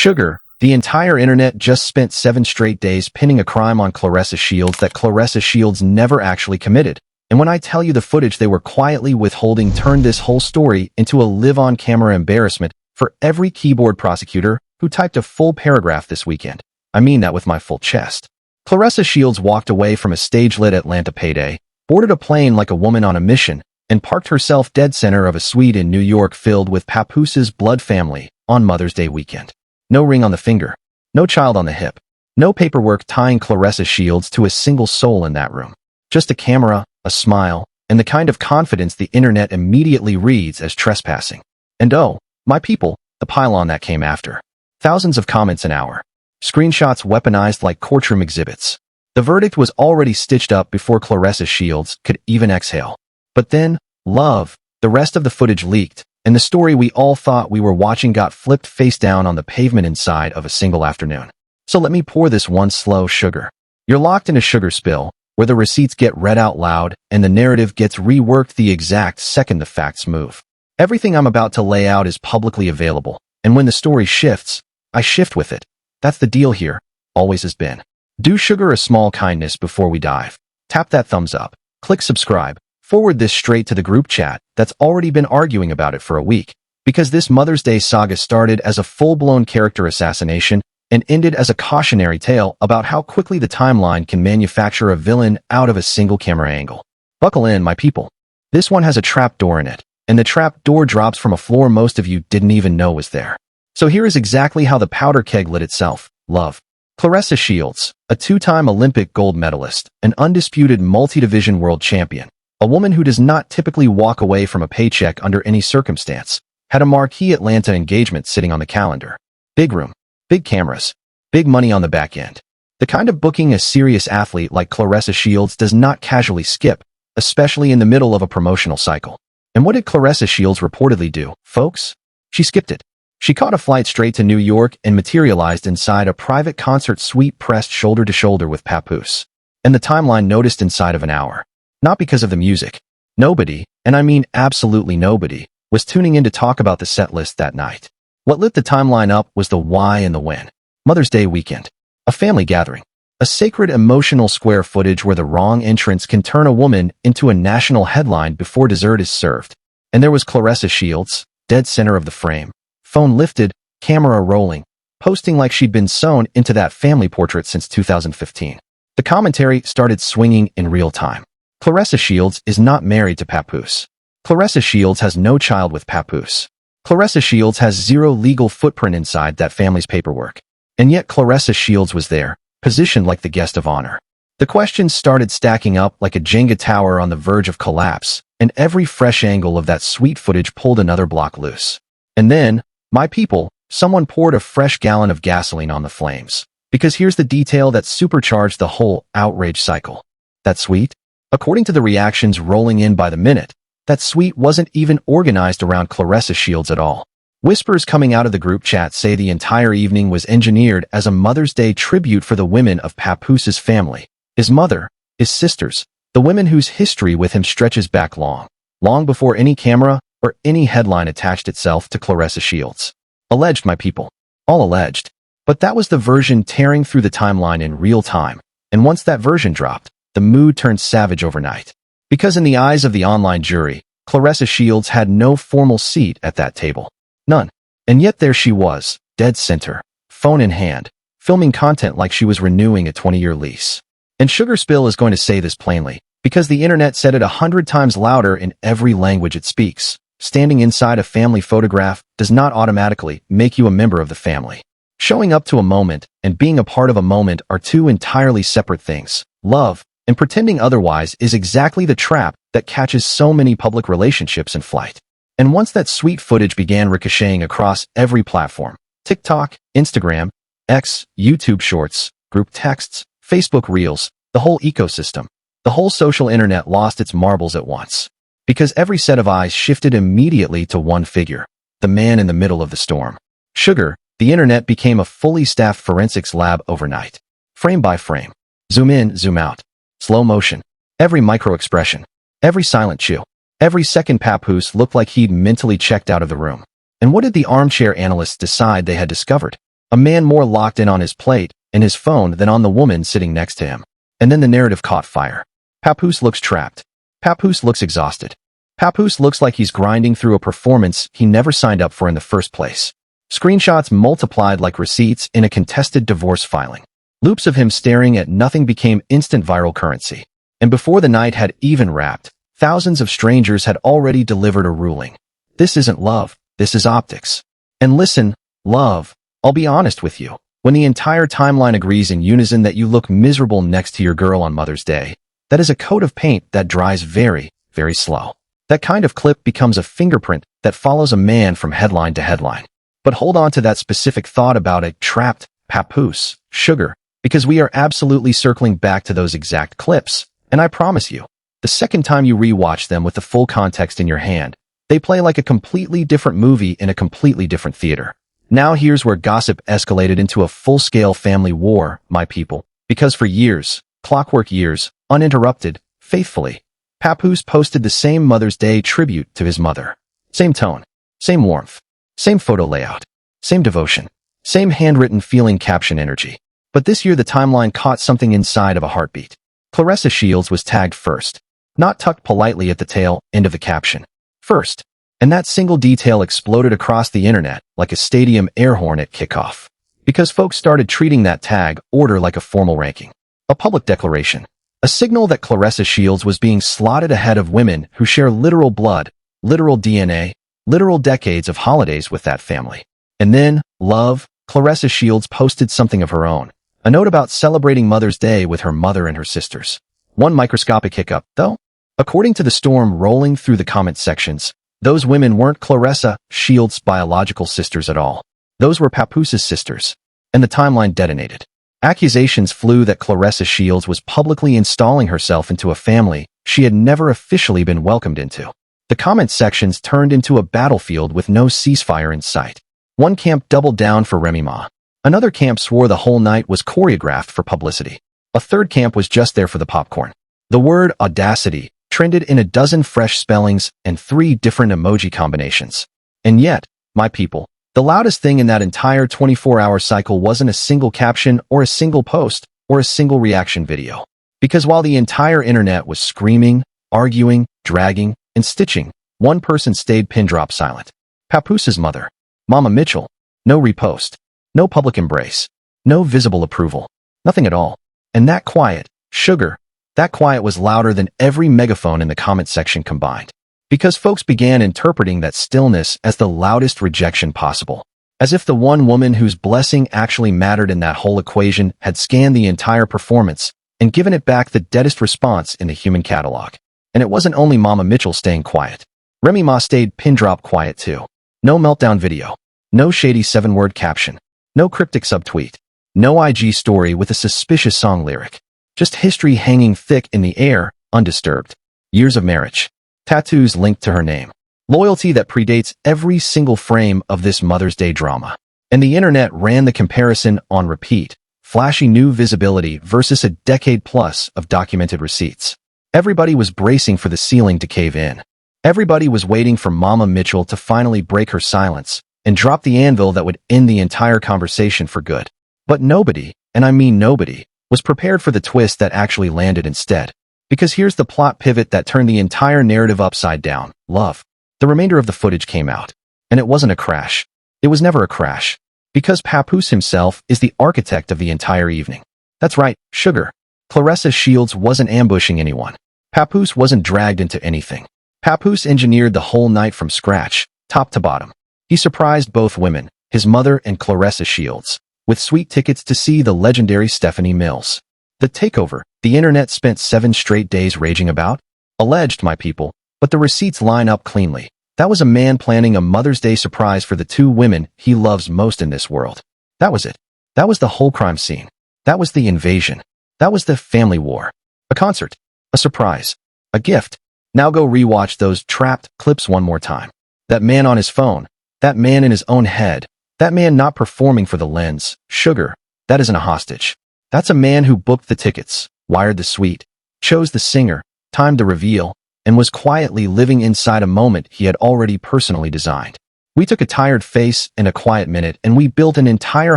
Sugar, the entire internet just spent 7 straight days pinning a crime on Claressa Shields that Claressa Shields never actually committed. And when I tell you the footage they were quietly withholding turned this whole story into a live-on-camera embarrassment for every keyboard prosecutor who typed a full paragraph this weekend. I mean that with my full chest. Claressa Shields walked away from a stage-lit Atlanta payday, boarded a plane like a woman on a mission, and parked herself dead center of a suite in New York filled with Papoose's blood family on Mother's Day weekend. No ring on the finger, no child on the hip, no paperwork tying Claressa Shields to a single soul in that room. Just a camera, a smile, and the kind of confidence the internet immediately reads as trespassing. And oh, my people, the pile-on that came after. Thousands of comments an hour. Screenshots weaponized like courtroom exhibits. The verdict was already stitched up before Claressa Shields could even exhale. But then, the rest of the footage leaked, and the story we all thought we were watching got flipped face down on the pavement inside of a single afternoon. So let me pour this one slow sugar. You're locked in a sugar spill, where the receipts get read out loud and the narrative gets reworked the exact second the facts move. Everything I'm about to lay out is publicly available, and when the story shifts, I shift with it. That's the deal here, always has been. Do Sugar a small kindness before we dive. Tap that thumbs up, click subscribe, forward this straight to the group chat that's already been arguing about it for a week, because this Mother's Day saga started as a full-blown character assassination and ended as a cautionary tale about how quickly the timeline can manufacture a villain out of a single camera angle. Buckle in, my people. This one has a trap door in it, and the trap door drops from a floor most of you didn't even know was there. So here is exactly how the powder keg lit itself. Claressa Shields, a 2-time Olympic gold medalist, an undisputed multi-division world champion, a woman who does not typically walk away from a paycheck under any circumstance, had a marquee Atlanta engagement sitting on the calendar. Big room, big cameras, big money on the back end. The kind of booking a serious athlete like Claressa Shields does not casually skip, especially in the middle of a promotional cycle. And what did Claressa Shields reportedly do, folks? She skipped it. She caught a flight straight to New York and materialized inside a private concert suite pressed shoulder to shoulder with Papoose. And the timeline noticed inside of an hour. Not because of the music. Nobody, and I mean absolutely nobody, was tuning in to talk about the set list that night. What lit the timeline up was the why and the when. Mother's Day weekend. A family gathering. A sacred emotional square footage where the wrong entrance can turn a woman into a national headline before dessert is served. And there was Claressa Shields, dead center of the frame. Phone lifted, camera rolling, posting like she'd been sewn into that family portrait since 2015. The commentary started swinging in real time. Claressa Shields is not married to Papoose. Claressa Shields has no child with Papoose. Claressa Shields has zero legal footprint inside that family's paperwork. And yet Claressa Shields was there, positioned like the guest of honor. The questions started stacking up like a Jenga tower on the verge of collapse, and every fresh angle of that sweet footage pulled another block loose. And then, my people, someone poured a fresh gallon of gasoline on the flames. Because here's the detail that supercharged the whole outrage cycle. That suite? According to the reactions rolling in by the minute, that suite wasn't even organized around Claressa Shields at all. Whispers coming out of the group chat say the entire evening was engineered as a Mother's Day tribute for the women of Papoose's family, his mother, his sisters, the women whose history with him stretches back long before any camera or any headline attached itself to Claressa Shields. Alleged, my people. All alleged. But that was the version tearing through the timeline in real time, and once that version dropped, the mood turned savage overnight. Because in the eyes of the online jury, Claressa Shields had no formal seat at that table. None. And yet there she was, dead center, phone in hand, filming content like she was renewing a 20-year lease. And Sugar Spill is going to say this plainly, because the internet said it 100 times louder in every language it speaks. Standing inside a family photograph does not automatically make you a member of the family. Showing up to a moment and being a part of a moment are two entirely separate things. Love and pretending otherwise is exactly the trap that catches so many public relationships in flight. And once that sweet footage began ricocheting across every platform, TikTok, Instagram, X, YouTube Shorts, group texts, Facebook Reels, the whole ecosystem, the whole social internet lost its marbles at once. Because every set of eyes shifted immediately to one figure, the man in the middle of the storm. Sugar, the internet became a fully staffed forensics lab overnight. Frame by frame. Zoom in, zoom out. Slow motion. Every micro-expression. Every silent chew. Every second Papoose looked like he'd mentally checked out of the room. And what did the armchair analysts decide they had discovered? A man more locked in on his plate and his phone than on the woman sitting next to him. And then the narrative caught fire. Papoose looks trapped. Papoose looks exhausted. Papoose looks like he's grinding through a performance he never signed up for in the first place. Screenshots multiplied like receipts in a contested divorce filing. Loops of him staring at nothing became instant viral currency. And before the night had even wrapped, thousands of strangers had already delivered a ruling. This isn't love, this is optics. And listen, love, I'll be honest with you. When the entire timeline agrees in unison that you look miserable next to your girl on Mother's Day, that is a coat of paint that dries very, very slow. That kind of clip becomes a fingerprint that follows a man from headline to headline. But hold on to that specific thought about a trapped papoose, sugar, because we are absolutely circling back to those exact clips. And I promise you, the second time you rewatch them with the full context in your hand, they play like a completely different movie in a completely different theater. Now here's where gossip escalated into a full-scale family war, my people, because for years, clockwork years, uninterrupted, faithfully, Papoose posted the same Mother's Day tribute to his mother. Same tone, same warmth, same photo layout, same devotion, same handwritten feeling caption energy. But this year the timeline caught something inside of a heartbeat. Claressa Shields was tagged first, not tucked politely at the tail end of the caption. First. And that single detail exploded across the internet like a stadium air horn at kickoff. Because folks started treating that tag order like a formal ranking. A public declaration. A signal that Claressa Shields was being slotted ahead of women who share literal blood, literal DNA, literal decades of holidays with that family. And then, love, Claressa Shields posted something of her own. A note about celebrating Mother's Day with her mother and her sisters. One microscopic hiccup, though. According to the storm rolling through the comment sections, those women weren't Claressa Shields' biological sisters at all. Those were Papoose's sisters. And the timeline detonated. Accusations flew that Claressa Shields was publicly installing herself into a family she had never officially been welcomed into. The comment sections turned into a battlefield with no ceasefire in sight. One camp doubled down for Remy Ma. Another camp swore the whole night was choreographed for publicity. A third camp was just there for the popcorn. The word audacity trended in a dozen fresh spellings and 3 different emoji combinations. And yet, my people, the loudest thing in that entire 24-hour cycle wasn't a single caption or a single post or a single reaction video. Because while the entire internet was screaming, arguing, dragging, and stitching, one person stayed pin drop silent. Papoose's mother, Mama Mitchell. No repost. No public embrace. No visible approval. Nothing at all. And that quiet, sugar, that quiet was louder than every megaphone in the comment section combined. Because folks began interpreting that stillness as the loudest rejection possible. As if the one woman whose blessing actually mattered in that whole equation had scanned the entire performance and given it back the deadest response in the human catalog. And it wasn't only Mama Mitchell staying quiet. Remy Ma stayed pin drop quiet too. No meltdown video. No shady 7-word caption. No cryptic subtweet. No IG story with a suspicious song lyric. Just history hanging thick in the air, undisturbed. Years of marriage. Tattoos linked to her name. Loyalty that predates every single frame of this Mother's Day drama. And the internet ran the comparison on repeat. Flashy new visibility versus a decade plus of documented receipts. Everybody was bracing for the ceiling to cave in. Everybody was waiting for Mama Mitchell to finally break her silence and drop the anvil that would end the entire conversation for good. But nobody, and I mean nobody, was prepared for the twist that actually landed instead. Because here's the plot pivot that turned the entire narrative upside down. Love. The remainder of the footage came out. And it wasn't a crash. It was never a crash. Because Papoose himself is the architect of the entire evening. That's right, sugar. Claressa Shields wasn't ambushing anyone. Papoose wasn't dragged into anything. Papoose engineered the whole night from scratch, top to bottom. He surprised both women, his mother and Claressa Shields, with sweet tickets to see the legendary Stephanie Mills. The takeover, the internet spent 7 straight days raging about? Alleged, my people, but the receipts line up cleanly. That was a man planning a Mother's Day surprise for the 2 women he loves most in this world. That was it. That was the whole crime scene. That was the invasion. That was the family war. A concert. A surprise. A gift. Now go rewatch those trapped clips one more time. That man on his phone. That man in his own head. That man not performing for the lens. Sugar. That isn't a hostage. That's a man who booked the tickets, wired the suite, chose the singer, timed the reveal, and was quietly living inside a moment he had already personally designed. We took a tired face and a quiet minute and we built an entire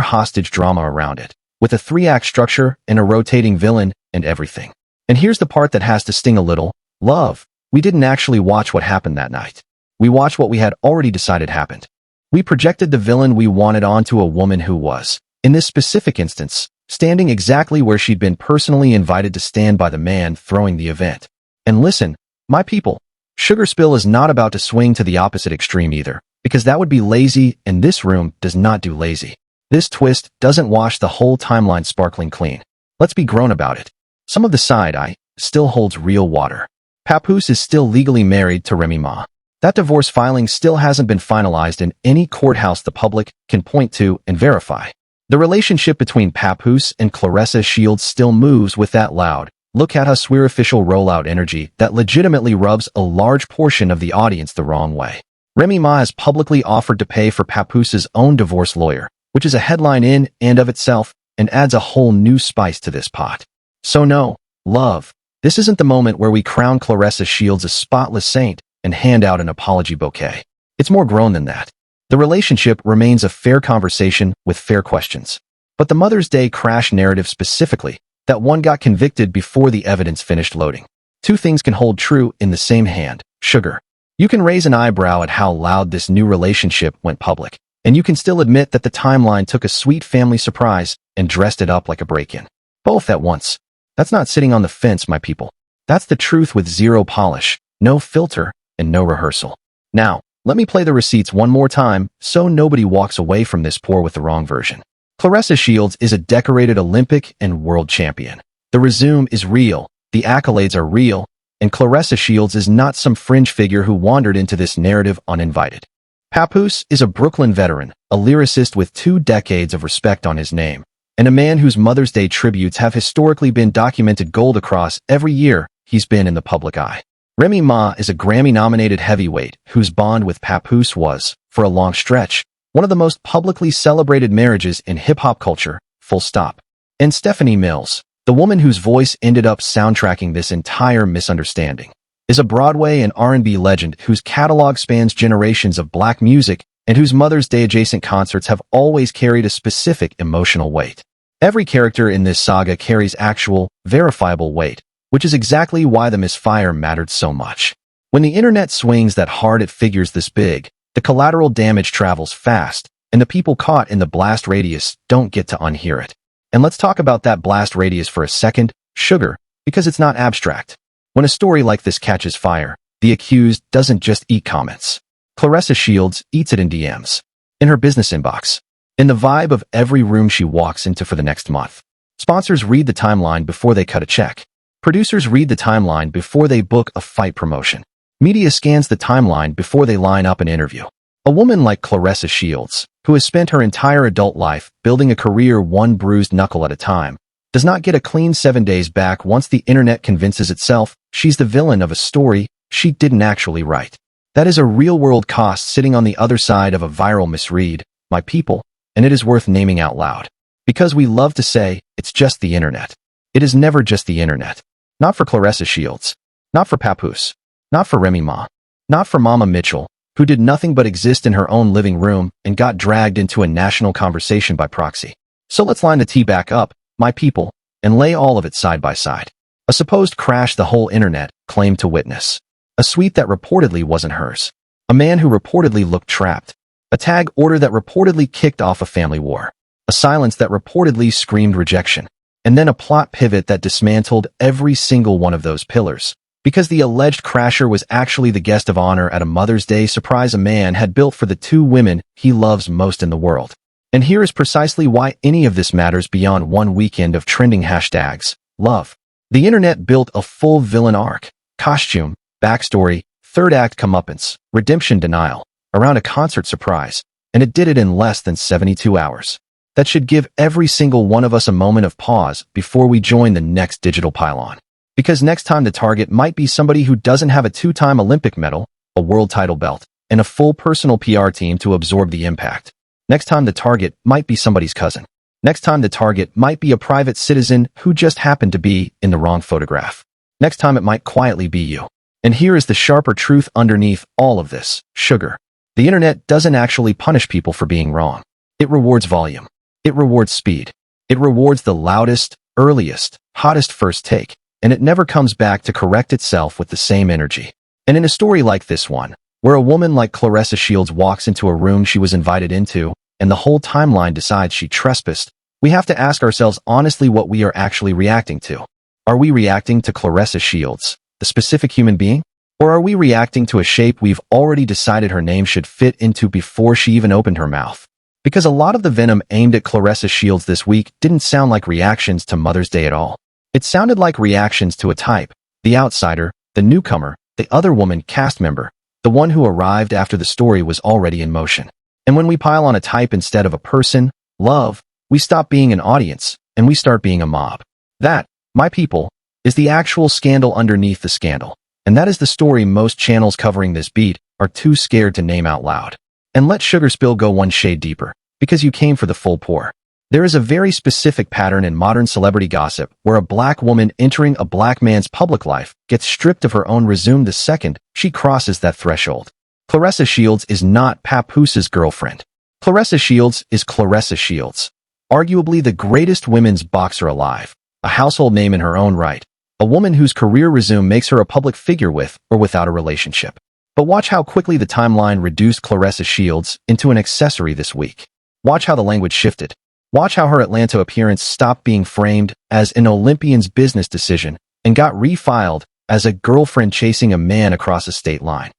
hostage drama around it, with a 3-act structure and a rotating villain and everything. And here's the part that has to sting a little. Love. We didn't actually watch what happened that night. We watched what we had already decided happened. We projected the villain we wanted onto a woman who was, in this specific instance, standing exactly where she'd been personally invited to stand by the man throwing the event. And listen, my people, Sugar Spill is not about to swing to the opposite extreme either, because that would be lazy, and this room does not do lazy. This twist doesn't wash the whole timeline sparkling clean. Let's be grown about it. Some of the side-eye still holds real water. Papoose is still legally married to Remy Ma. That divorce filing still hasn't been finalized in any courthouse the public can point to and verify. The relationship between Papoose and Claressa Shields still moves with that loud, look at us we're official rollout energy that legitimately rubs a large portion of the audience the wrong way. Remy Ma has publicly offered to pay for Papoose's own divorce lawyer, which is a headline in and of itself and adds a whole new spice to this pot. So no, love, this isn't the moment where we crown Claressa Shields a spotless saint and hand out an apology bouquet. It's more grown than that. The relationship remains a fair conversation with fair questions. But the Mother's Day crash narrative specifically, that one got convicted before the evidence finished loading. Two things can hold true in the same hand. Sugar. You can raise an eyebrow at how loud this new relationship went public, and you can still admit that the timeline took a sweet family surprise and dressed it up like a break-in. Both at once. That's not sitting on the fence, my people. That's the truth with zero polish, no filter, and no rehearsal. Now, let me play the receipts one more time so nobody walks away from this pour with the wrong version. Claressa Shields is a decorated Olympic and world champion. The resume is real, the accolades are real, and Claressa Shields is not some fringe figure who wandered into this narrative uninvited. Papoose is a Brooklyn veteran, a lyricist with 2 decades of respect on his name, and a man whose Mother's Day tributes have historically been documented gold across every year he's been in the public eye. Remy Ma is a Grammy-nominated heavyweight whose bond with Papoose was, for a long stretch, one of the most publicly celebrated marriages in hip-hop culture, full stop. And Stephanie Mills, the woman whose voice ended up soundtracking this entire misunderstanding, is a Broadway and R&B legend whose catalog spans generations of black music and whose Mother's Day-adjacent concerts have always carried a specific emotional weight. Every character in this saga carries actual, verifiable weight, which is exactly why the misfire mattered so much. When the internet swings that hard at figures this big, the collateral damage travels fast, and the people caught in the blast radius don't get to unhear it. And let's talk about that blast radius for a second, Sugar, because it's not abstract. When a story like this catches fire, the accused doesn't just eat comments. Claressa Shields eats it in DMs, in her business inbox, in the vibe of every room she walks into for the next month. Sponsors read the timeline before they cut a check. Producers read the timeline before they book a fight promotion. Media scans the timeline before they line up an interview. A woman like Claressa Shields, who has spent her entire adult life building a career one bruised knuckle at a time, does not get a clean 7 days back once the internet convinces itself she's the villain of a story she didn't actually write. That is a real-world cost sitting on the other side of a viral misread, my people, and it is worth naming out loud. Because we love to say, it's just the internet. It is never just the internet. Not for Claressa Shields. Not for Papoose. Not for Remy Ma. Not for Mama Mitchell, who did nothing but exist in her own living room and got dragged into a national conversation by proxy. So let's line the tea back up, my people, and lay all of it side by side. A supposed crash the whole internet claimed to witness. A suite that reportedly wasn't hers. A man who reportedly looked trapped. A tag order that reportedly kicked off a family war. A silence that reportedly screamed rejection. And then a plot pivot that dismantled every single one of those pillars. Because the alleged crasher was actually the guest of honor at a Mother's Day surprise a man had built for the 2 women he loves most in the world. And here is precisely why any of this matters beyond one weekend of trending hashtags. Love. The internet built a full villain arc, costume, backstory, 3rd act comeuppance, redemption denial, around a concert surprise, and it did it in less than 72 hours. That should give every single one of us a moment of pause before we join the next digital pylon. Because next time the target might be somebody who doesn't have a 2-time Olympic medal, a world title belt, and a full personal PR team to absorb the impact. Next time the target might be somebody's cousin. Next time the target might be a private citizen who just happened to be in the wrong photograph. Next time it might quietly be you. And here is the sharper truth underneath all of this, Sugar. The internet doesn't actually punish people for being wrong. It rewards volume. It rewards speed. It rewards the loudest, earliest, hottest first take, and it never comes back to correct itself with the same energy. And in a story like this one, where a woman like Claressa Shields walks into a room she was invited into, and the whole timeline decides she trespassed, we have to ask ourselves honestly what we are actually reacting to. Are we reacting to Claressa Shields, the specific human being? Or are we reacting to a shape we've already decided her name should fit into before she even opened her mouth? Because a lot of the venom aimed at Claressa Shields this week didn't sound like reactions to Mother's Day at all. It sounded like reactions to a type, the outsider, the newcomer, the other woman cast member, the one who arrived after the story was already in motion. And when we pile on a type instead of a person, love, we stop being an audience, and we start being a mob. That, my people, is the actual scandal underneath the scandal. And that is the story most channels covering this beat are too scared to name out loud. And let Sugar Spill go one shade deeper, because you came for the full pour. There is a very specific pattern in modern celebrity gossip where a black woman entering a black man's public life gets stripped of her own resume the second she crosses that threshold. Claressa Shields is not Papoose's girlfriend. Claressa Shields is Claressa Shields, arguably the greatest women's boxer alive, a household name in her own right, a woman whose career resume makes her a public figure with or without a relationship. But watch how quickly the timeline reduced Claressa Shields into an accessory this week. Watch how the language shifted. Watch how her Atlanta appearance stopped being framed as an Olympian's business decision and got refiled as a girlfriend chasing a man across a state line.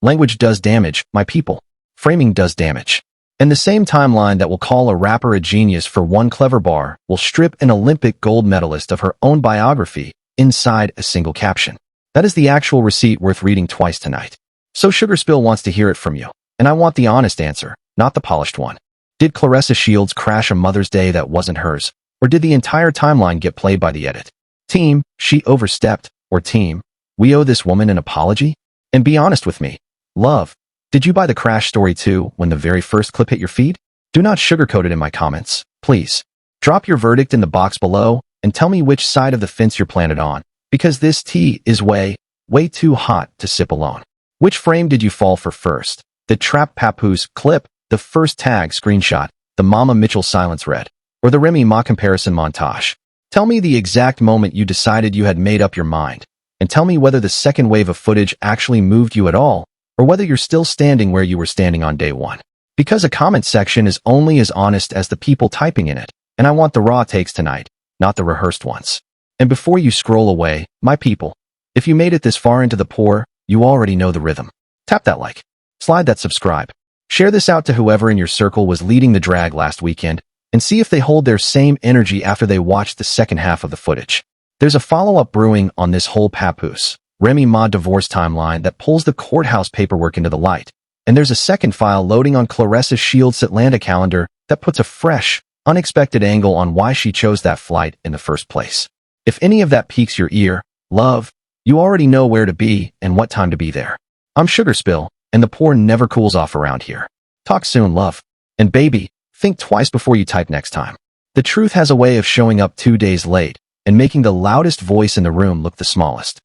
Language does damage, my people. Framing does damage. And the same timeline that will call a rapper a genius for one clever bar will strip an Olympic gold medalist of her own biography inside a single caption. That is the actual receipt worth reading twice tonight. So Sugar Spill wants to hear it from you, and I want the honest answer, not the polished one. Did Claressa Shields crash a Mother's Day that wasn't hers, or did the entire timeline get played by the edit? Team, she overstepped, or team, we owe this woman an apology? And be honest with me. Love, did you buy the crash story too when the very first clip hit your feed? Do not sugarcoat it in my comments, please. Drop your verdict in the box below and tell me which side of the fence you're planted on, because this tea is way too hot to sip alone. Which frame did you fall for first? The Trap Papoose clip, the first tag screenshot, the Mama Mitchell silence read, or the Remy Ma comparison montage? Tell me the exact moment you decided you had made up your mind, and tell me whether the second wave of footage actually moved you at all, or whether you're still standing where you were standing on day one. Because a comment section is only as honest as the people typing in it, and I want the raw takes tonight, not the rehearsed ones. And before you scroll away, my people, if you made it this far into the pour, you already know the rhythm. Tap that like, slide that subscribe, share this out to whoever in your circle was leading the drag last weekend, and see if they hold their same energy after they watch the second half of the footage. There's a follow-up brewing on this whole Papoose, Remy Ma divorce timeline that pulls the courthouse paperwork into the light, and there's a second file loading on Claressa Shields' Atlanta calendar that puts a fresh, unexpected angle on why she chose that flight in the first place. If any of that piques your ear, love, you already know where to be and what time to be there. I'm Sugar Spill, and the pour never cools off around here. Talk soon, love. And baby, think twice before you type next time. The truth has a way of showing up 2 days late and making the loudest voice in the room look the smallest.